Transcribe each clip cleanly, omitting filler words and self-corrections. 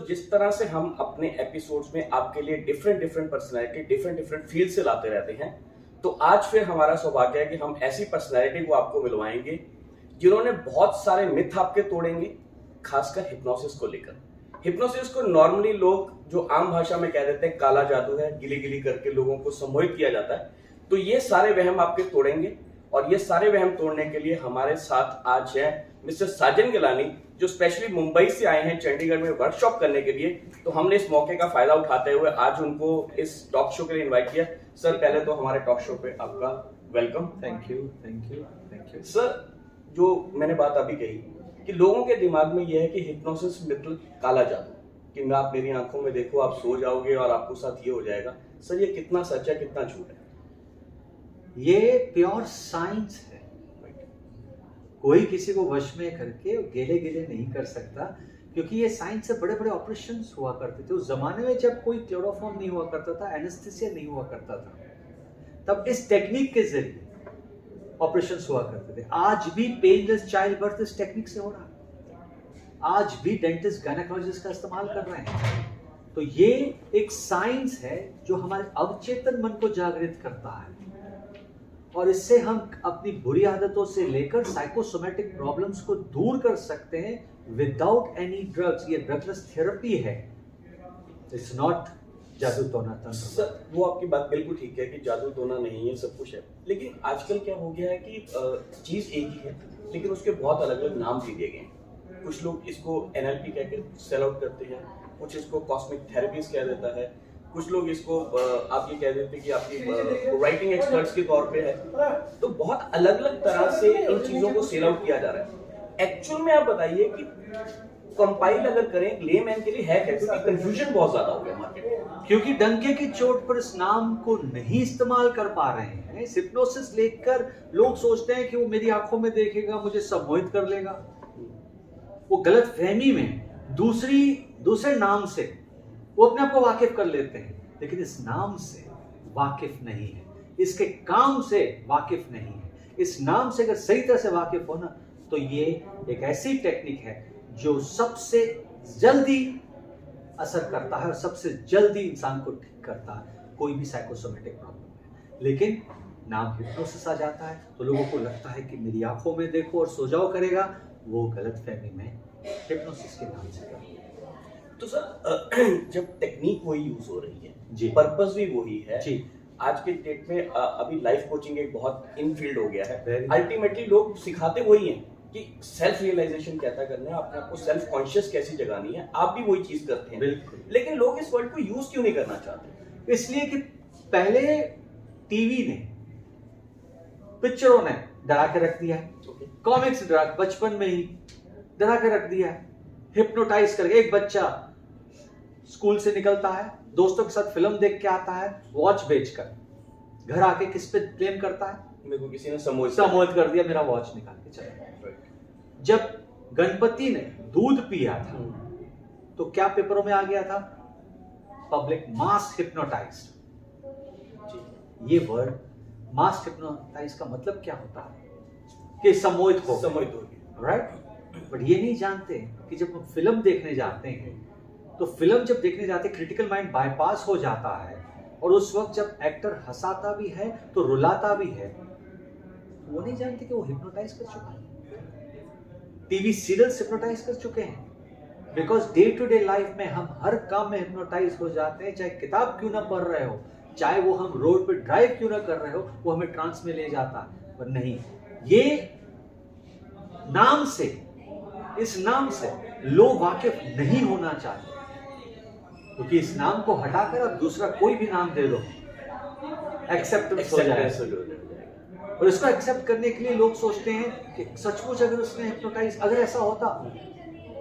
जिस तरह से हम अपने एपिसोड्स में आपके लिए different different personality different different field से लाते रहते हैं, तो आज फिर हमारा सौभाग्य है कि हम ऐसी पर्सनैलिटी को आपको मिलवाएंगे जिन्होंने बहुत सारे मिथ आपके तोड़ेंगे, खासकर हिप्नोसिस को लेकर। हिप्नोसिस को नॉर्मली लोग जो आम भाषा में कह देते हैं काला जादू है, गिली गिली करके लोगों को सम्मोहित किया जाता है। तो ये सारे वहम आपके तोड़ेंगे, और ये सारे वहम तोड़ने के लिए हमारे साथ आज है मिस्टर साजन गिलानी, जो स्पेशली मुंबई से आए हैं चंडीगढ़ में वर्कशॉप करने के लिए। तो हमने इस मौके का फायदा उठाते हुए आज उनको इस टॉक शो के लिए इन्वाइट किया। सर, पहले तो हमारे टॉक शो पे आपका welcome. Thank you thank you thank you. Sir, जो मैंने बात अभी कही कि लोगों के दिमाग में यह है कि हिप्नोसिस मतलब काला जादू, कि मैं आप मेरी आंखों में देखो, आप सो जाओगे और आपको साथ ये हो जाएगा। सर, ये कितना सच है, कितना झूठ है? ये प्योर साइंस है। कोई किसी को वश में करके गेले गिले नहीं कर सकता, क्योंकि ये साइंस से बड़े बड़े ऑपरेशंस हुआ करते थे। उस जमाने में जब कोई क्लोरोफॉर्म नहीं हुआ करता था, एनेस्थीसिया नहीं हुआ करता था, तब इस टेक्निक के जरिए ऑपरेशंस हुआ करते थे। आज भी पेनलेस चाइल्ड बर्थ इस टेक्निक से हो रहा है। आज भी डेंटिस्ट गायनेकोलॉजिस्ट का इस्तेमाल कर रहे हैं। तो ये एक साइंस है जो हमारे अवचेतन मन को जागृत करता है, और इससे हम अपनी बुरी आदतों से लेकर साइकोसोमेटिक प्रॉब्लम्स को दूर कर सकते हैं विदाउट एनी ड्रग्स। ये ड्रगलेस थेरेपी है, इट्स नॉट जादू टोना तंत्र। सर, वो आपकी बात बिल्कुल ठीक है कि जादू टोना नहीं है, सब कुछ है। लेकिन आजकल क्या हो गया है कि चीज एक ही है, लेकिन उसके बहुत अलग अलग नाम दे दिए गए हैं। कुछ लोग इसको NLP कह के सेल आउट करते हैं, कुछ इसको कॉस्मिक थेरेपीज कह देता है, कुछ लोग इसको आप ये कह देते हैं कि आपकी राइटिंग एक्सपर्ट्स के तौर पे है। तो बहुत अलग अलग तरह से इन चीजों को सेल आउट किया जा रहा है। एक्चुअल में आप बताइए कि कंपाइल अगर करें लेमैन के लिए है क्या, क्योंकि कंफ्यूजन बहुत ज्यादा हो गया मार्केट में। क्योंकि डंके की चोट पर इस नाम को नहीं इस्तेमाल कर पा रहे हैं। हिप्नोसिस लेकर लोग सोचते हैं कि वो मेरी आंखों में देखेगा, मुझे सम्मोहित कर लेगा। वो गलत फहमी में दूसरे नाम से वो अपने आप को वाकिफ कर लेते हैं, लेकिन इस नाम से वाकिफ नहीं है, इसके काम से वाकिफ नहीं है। इस नाम से अगर सही तरह से वाकिफ हो ना, तो ये एक ऐसी टेक्निक है जो सबसे जल्दी असर करता है और सबसे जल्दी इंसान को ठीक करता है, कोई भी साइकोसोमेटिक प्रॉब्लम है। लेकिन नाम हिप्नोसिस आ जाता है तो लोगों को लगता है कि मेरी आंखों में देखो और सो जाओ करेगा। वो गलत फहमी में हिप्नोसिस के नाम से करता है। तो सर, जब टेक्निक वही यूज हो रही है जी, पर्पस भी वही है जी। आज के डेट में अभी लाइफ कोचिंग एक बहुत इन फील्ड हो गया है। Very. अल्टीमेटली लोग सिखाते वही हैं कि सेल्फ रियलाइजेशन कैसा करना है, अपने आप को सेल्फ कॉन्शियस कैसी जगानी है। आप भी वही चीज करते हैं। बिल्कुल। लेकिन लोग इस वर्ड को यूज क्यों नहीं करना चाहते? इसलिए कि पहले टीवी ने, पिक्चरों ने डरा के रख दिया है, कॉमिक्स डरा बचपन में ही डरा के रख दिया है, हिप्नोटाइज करके। एक बच्चा स्कूल से निकलता है, दोस्तों के साथ फिल्म देख के आता है, वॉच बेचकर घर आके किस पे ब्लेम करता है? मेरे को किसी ने सम्मोहित कर दिया, मेरा वॉच निकाल के चला गया। जब गणपति ने दूध पिया था तो क्या पेपरों में आ गया था? पब्लिक मास हिप्नोटाइज्ड। ये वर्ड मास हिप्नोटाइज का मतलब क्या होता है? कि सम्मोहित हो गया, राइट? बट ये नहीं जानते कि जब हम फिल्म देखने जाते हैं तो फिल्म जब देखने जाते हैं क्रिटिकल माइंड बाईपास हो जाता है, और उस वक्त जब एक्टर हंसाता भी है तो रुलाता भी है, तो वो नहीं जानते कि वो हिप्नोटाइज कर चुका है। टीवी सीरियल्स हिप्नोटाइज कर चुके हैं, because day to day life में हम हर काम में हिप्नोटाइज हो जाते हैं। चाहे किताब क्यों ना पढ़ रहे हो, चाहे वो हम रोड पे ड्राइव क्यों ना कर रहे हो, वो हमें ट्रांस में ले जाता है। पर नहीं, ये नाम से, इस नाम से लोग वाकिफ नहीं होना चाहते, क्योंकि इस नाम को हटाकर आप दूसरा कोई भी नाम दे दो, एक्सेप्टेंस हो जाएगा। और इसको एक्सेप्ट करने के लिए लोग सोचते हैं कि सचमुच अगर उसने हिप्नोटाइज, अगर ऐसा होता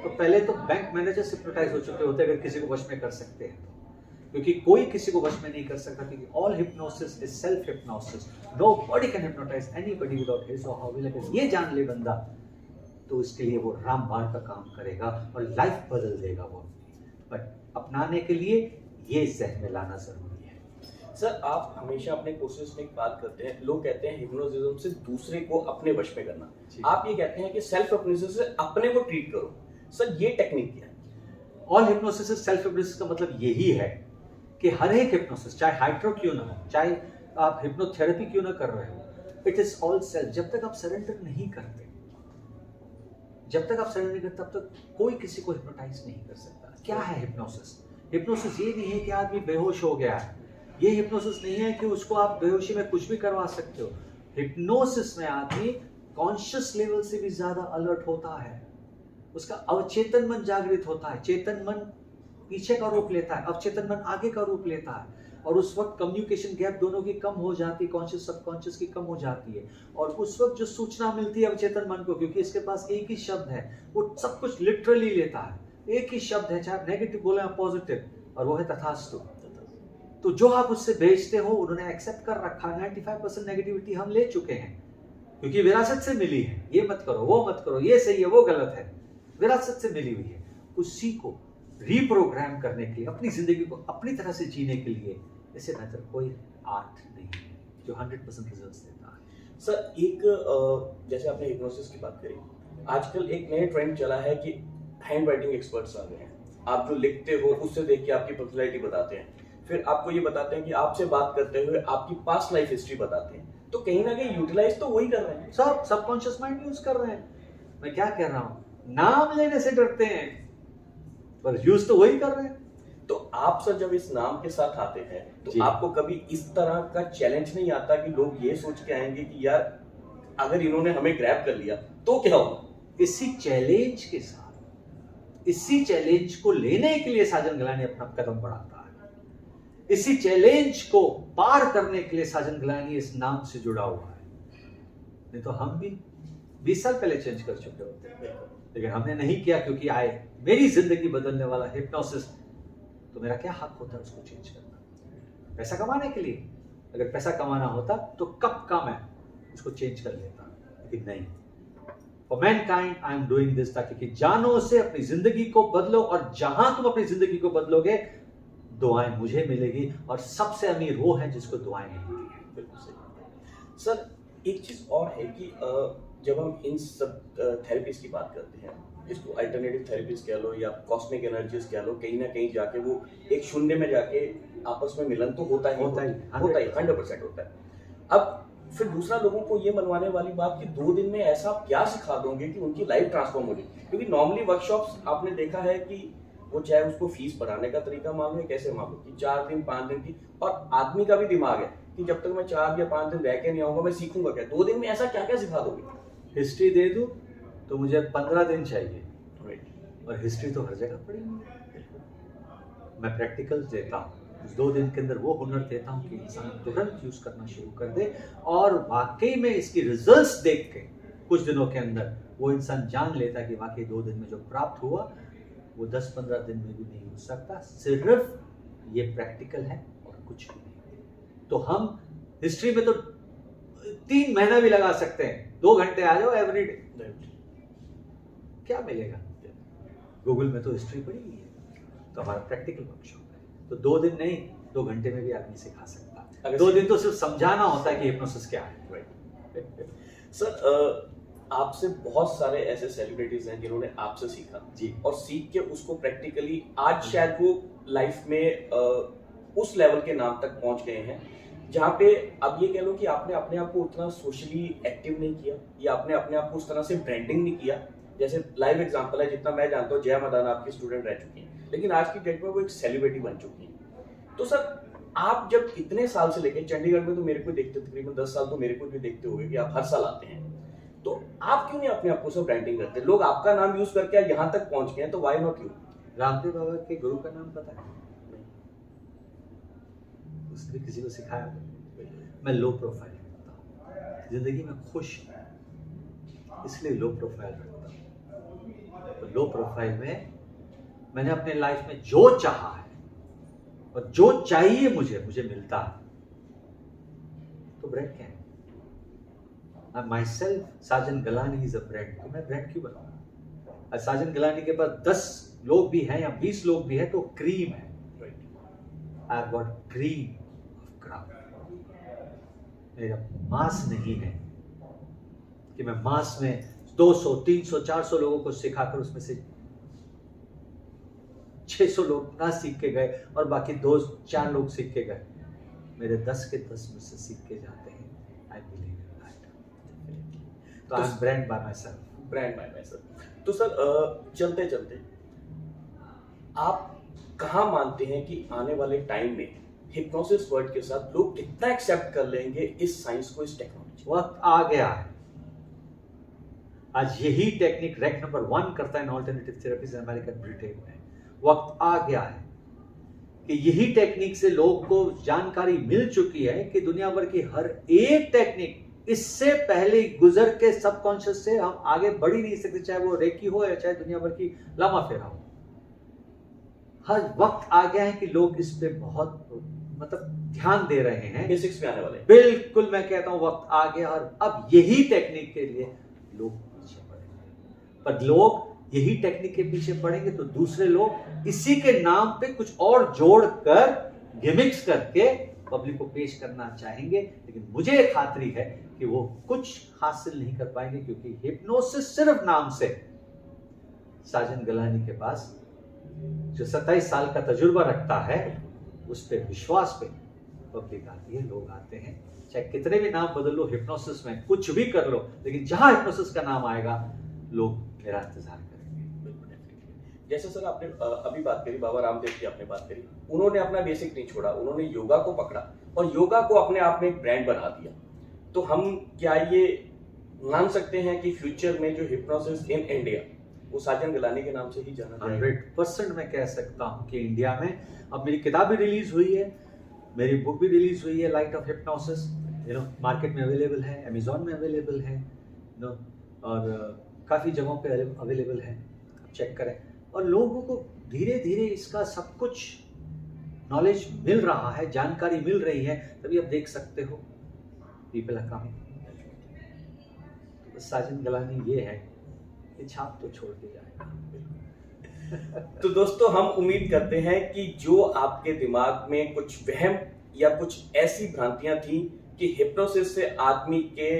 तो पहले तो बैंक मैनेजर हिप्नोटाइज हो चुके होते अगर किसी को वश में कर सकते हैं तो। क्योंकि कोई किसी को वश में नहीं कर सकता, क्योंकि all hypnosis is self hypnosis. Nobody can hypnotize anybody without his or her will. अगर ये जान ले बंदा तो इसके लिए वो रामबाण का काम करेगा और लाइफ बदल देगा वो। बट अपनाने के लिए ये जहन में लाना जरूरी है। सर, आप हमेशा अपने कोर्सेज में एक बात करते हैं, लोग कहते हैं हिप्नोसिज्म से दूसरे को अपने वश में करना। आप ये कहते हैं कि सेल्फ हिप्नोसिस से अपने को ट्रीट करो। सर, ये टेक्निक क्या है? All hypnosis is self hypnosis का मतलब यही है कि हर एक हिप्नोसिस, चाहे हाइड्रो क्यों ना हो, चाहे आप हिप्नोथेरेपी क्यों ना कर रहे हो, इट इज ऑल सेल्फ। जब तक आप सरेंडर नहीं करते, जब तक आप सरेंडर नहीं करते, तब तक कोई किसी को हिप्नोटाइज नहीं कर सकता। क्या है हिप्नोसिस? हिप्नोसिस ये नहीं है कि आदमी बेहोश हो गया है, ये हिप्नोसिस नहीं है कि उसको आप बेहोशी में कुछ भी करवा सकते हो। हिप्नोसिस में आदमी कॉन्शियस लेवल से भी ज्यादा अलर्ट होता है, उसका अवचेतन मन जागृत होता है, चेतन मन पीछे का रूप लेता है, अवचेतन मन आगे का रूप लेता है, और उस वक्त कम्युनिकेशन गैप दोनों की कम हो जाती है, कॉन्शियस सबकॉन्शियस की कम हो जाती है, और उस वक्त जो सूचना मिलती है अवचेतन मन को, क्योंकि इसके पास एक ही शब्द है, वो सब कुछ लिटरली लेता है, एक ही शब्द है, चाहे नेगेटिव बोले या पॉजिटिव, और वो है तथास्तु। तो जो आप उससे भेजते हो उन्होंने एक्सेप्ट कर रखा। 95% नेगेटिविटी हम ले चुके हैं, क्योंकि विरासत से मिली है। ये मत करो, वो मत करो, ये सही है, वो गलत है, विरासत से मिली हुई है। उसी को रीप्रोग्राम करने के लिए, अपनी जिंदगी को अपनी तरह से जीने के लिए, इससे बेहतर कोई आर्ट नहीं है जो 100% रिजल्ट्स देता है। सर एक जैसे आपने हिप्नोसिस की बात करी, आजकल एक नया ट्रेंड चला है कि हैंड राइटिंग एक्सपर्ट्स आ गए हैं। आप जो लिखते हो उससे देख के आपकी पर्सनैलिटी बताते हैं, फिर आपको ये बताते हैं कि आपसे बात करते हुए आपकी पास्ट लाइफ हिस्ट्री बताते हैं। तो कहीं ना कहीं यूटिलाइज तो वही कर रहे हैं, सब सबकॉन्शियस माइंड यूज कर रहे हैं। मैं क्या कह रहा हूं, नाम लेने से डरते हैं पर यूज तो वही कर रहे हैं। तो आप सर जब इस नाम के साथ आते हैं तो आपको कभी इस तरह का चैलेंज नहीं आता कि लोग ये सोच के आएंगे कि यार अगर इन्होंने हमें ग्रैब कर लिया तो क्या होगा? इसी चैलेंज के साथ, इसी चैलेंज को लेने के लिए साजन गलानी अपना कदम बढ़ाता है। इसी चैलेंज को पार करने के लिए साजन गलानी इस नाम से जुड़ा हुआ है। नहीं तो हम भी 20 साल पहले चेंज कर चुके होते हैं, लेकिन हमने नहीं किया क्योंकि आए मेरी जिंदगी बदलने वाला हिप्नोसिस। तो मेरा क्या हक होता है उसको चेंज करना? पैसा कमाने के लिए? अगर पैसा कमाना होता तो कब का मैं उसको चेंज कर लेता, लेकिन नहीं। For mankind, I am doing this ताकि जानो से अपनी जिंदगी को बदलो, और जहां तुम अपनी जिंदगी को बदलोगे दुआएं मुझे मिलेगी, और सबसे अमीर वो है जिसको दुआएं मिलती है। बिल्कुल सही। सर एक चीज और है कि जब हम इन सब थेरेपीज की बात करते हैं, इसको अल्टरनेटिव थेरेपीज कह लो या कॉस्मिक एनर्जीज कह लो, कहीं ना कहीं जाके वो एक शून्य में जाके आपस में मिलन तो होता ही 100% होता है। अब फिर दूसरा लोगों को ये मनवाने वाली बात कि 2 दिन में ऐसा आप क्या सिखा दोगे कि उनकी लाइफ ट्रांसफॉर्म हो जाए। क्योंकि नॉर्मली वर्कशॉप्स आपने देखा है कि वो चाहे उसको फीस बढ़ाने का तरीका मान लो या कैसे मान लो कि 4 दिन 5 दिन की, और आदमी का भी दिमाग है कि जब तक मैं 4 या 5 दिन रह के नहीं आऊंगा मैं सीखूंगा क्या। 2 दिन में ऐसा क्या क्या सिखा दोगे? हिस्ट्री दे दूं तो मुझे 15 दिन चाहिए, और हिस्ट्री तो हर जगह पड़ी हुई है। मैं प्रैक्टिकल्स देता हूँ, उस 2 दिन के अंदर वो हुनर देता हूँ कि इंसान तुरंत यूज करना शुरू कर दे, और वाकई में इसकी रिजल्ट्स देख के कुछ दिनों के अंदर वो इंसान जान लेता है कि वाकई 2 दिन में जो प्राप्त हुआ वो 10-15 दिन में भी नहीं हो सकता। सिर्फ ये प्रैक्टिकल है और कुछ भी नहीं। तो हम हिस्ट्री में तो 3 महीना भी लगा सकते हैं, 2 घंटे आ जाओ एवरीडे, क्या मिलेगा? गूगल में तो हिस्ट्री पड़ी हुई है। तो हमारा प्रैक्टिकल वर्कशॉप है, तो 2 दिन नहीं 2 घंटे में भी आदमी सिखा सकता है। 2 दिन तो सिर्फ समझाना होता है कि हिप्नोसिस क्या है। सर आपसे बहुत सारे ऐसे सेलिब्रिटीज हैं जिन्होंने आपसे सीखा जी, और सीख के उसको प्रैक्टिकली आज शायद वो लाइफ में उस लेवल के नाम तक पहुंच गए हैं जहाँ पे अब ये कह लो कि आपने अपने आप को उतना सोशली एक्टिव नहीं किया, या आपने अपने आप को उस तरह से ब्रांडिंग नहीं किया। जैसे लाइव एग्जांपल है, जितना मैं जानता हूँ जया मदाना आपकी स्टूडेंट रह चुकी हैं, लेकिन आज की डेट में वो एक सेलिब्रिटी बन चुकी हैं। तो सर आप जब इतने साल से लेके चंडीगढ़ में तो मेरे को देखते तकरीबन 10 साल तो मेरे को भी देखते होंगे कि आप हर साल आते हैं, तो आप क्यों नहीं अपने आप को सब ब्रांडिंग करते? लोग आपका नाम यूज करके यहाँ तक पहुंच गए हैं, तो why not you? Ramdev Baba के गुरु का नाम पता है? उसने भी किसी को सिखाया? मैं लो प्रोफाइल रखता हूँ, जिंदगी में खुश हूँ इसलिए लो प्रोफाइल रखता हूँ। तो लो प्रोफाइल में मैंने अपने लाइफ में जो चाहा है और जो चाहिए मुझे मिलता है। तो ब्रांड क्या है? Myself Sajan Galani is a brand. तो मैं ब्रांड क्यों बनाऊंगा? साजन गलानी के पास 10 लोग भी हैं या 20 लोग भी हैं तो क्रीम है। I have got cream of craft. मेरा मास नहीं है कि मैं मास में 200, 300, 400 लोगों को सिखाकर उसमें से 600 लोग ना सीख के गए और बाकी 2-4 लोग सीख के गए। मेरे 10 के 10 में से सीख के जाते हैं। I believe in that. तो I am brand by myself. Brand by myself. तो सर चलते चलते आप कहाँ मानते हैं कि आने वाले टाइम में हिप्नोसिस वर्ड के साथ लोग कितना एक्सेप्ट कर लेंगे इस साइंस को, इस टेक्नोलॉजी? वक्त आ गया है। आज यही टेक्निक रैंक नंबर 1 करता है इन ऑल्टरनेटिव थेरेपीज अमेरिका ब्रिटेन में। वक्त आ गया है कि यही टेक्निक से लोगों को जानकारी मिल चुकी है कि दुनिया भर की हर एक टेक्निक इससे पहले गुजर के सबकॉन्शियस से हम आगे बढ़ ही नहीं सकते, चाहे वो रेकी हो या चाहे दुनिया भर की लामा फेरा हो। हर वक्त आ गया है कि लोग इस पे बहुत ध्यान दे रहे हैं, बेसिक्स पे आने वाले। बिल्कुल, मैं कहता हूं वक्त आ गया और अब यही टेक्निक के लिए लोग पीछे पड़ेंगे। पर लोग यही टेक्निक के पीछे पड़ेंगे तो दूसरे लोग इसी के नाम पे कुछ और जोड़कर गिमिक्स करके पब्लिक को पेश करना चाहेंगे, लेकिन मुझे खातरी है कि वो कुछ हासिल नहीं कर पाएंगे, क्योंकि हिप्नोसिस सिर्फ नाम से साजन गलानी के पास जो 27 साल का तजुर्बा रखता है, उस पे विश्वास पे पब्लिक आती है, लोग आते हैं। चाहे कितने भी नाम बदल लो हिप्नोसिस में, कुछ भी कर लो, लेकिन जहां हिप्नोसिस का नाम आएगा लोग मेरा इंतजार करेंगे। जैसे सर आपने अभी बात करी, बाबा रामदेव की आपने बात करी, उन्होंने अपना बेसिक नहीं छोड़ा, उन्होंने योगा को पकड़ा और योगा को अपने आप में एक ब्रांड बना दिया। तो हम क्या ये मान सकते हैं कि फ्यूचर में जो हिप्नोसिस इन इंडिया वो साजन गलानी के नाम से ही जाना जाएगा? 100% मैं कह सकता हूं कि इंडिया में अब मेरी किताब भी रिलीज हुई है, मेरी बुक भी रिलीज हुई है, लाइट ऑफ हिप्नोसिस, मार्केट में अवेलेबल है, अमेजोन में अवेलेबल है, और काफ़ी जगहों पे अवेलेबल है, चेक करें। और लोगों को धीरे धीरे इसका सब कुछ नॉलेज मिल रहा है, जानकारी मिल रही है, तभी आप देख सकते हो पीपल आर कमिंग। साजन गलानी ये है कि छाप तो छोड़ के जाएगा। तो दोस्तों, हम उम्मीद करते हैं कि जो आपके दिमाग में कुछ वहम या कुछ ऐसी भ्रांतियां थी कि हिप्नोसिस से आदमी के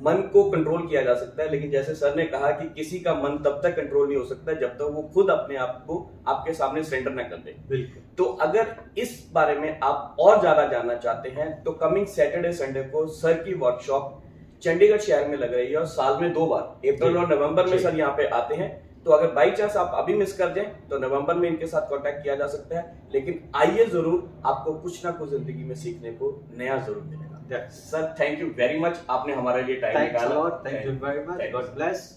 मन को कंट्रोल किया जा सकता है, लेकिन जैसे सर ने कहा कि किसी का मन तब तक कंट्रोल नहीं हो सकता जब तक वो खुद अपने आप को आपके सामने सरेंडर ना कर दे। बिल्कुल। तो अगर इस बारे में आप और ज्यादा जानना चाहते हैं तो कमिंग सैटरडे संडे को सर की वर्कशॉप चंडीगढ़ शहर में लग रही है और साल में 2 बार, अप्रैल और नवंबर में सर यहाँ पे आते हैं। तो अगर बाई चांस आप अभी मिस कर जाएं तो नवंबर में इनके साथ कांटेक्ट किया जा सकता है, लेकिन आइए जरूर, आपको कुछ ना कुछ जिंदगी में सीखने को नया जरूर मिलेगा। Sir thank you very much, आपने हमारे लिए टाइम निकाला। Thank you very much, God bless.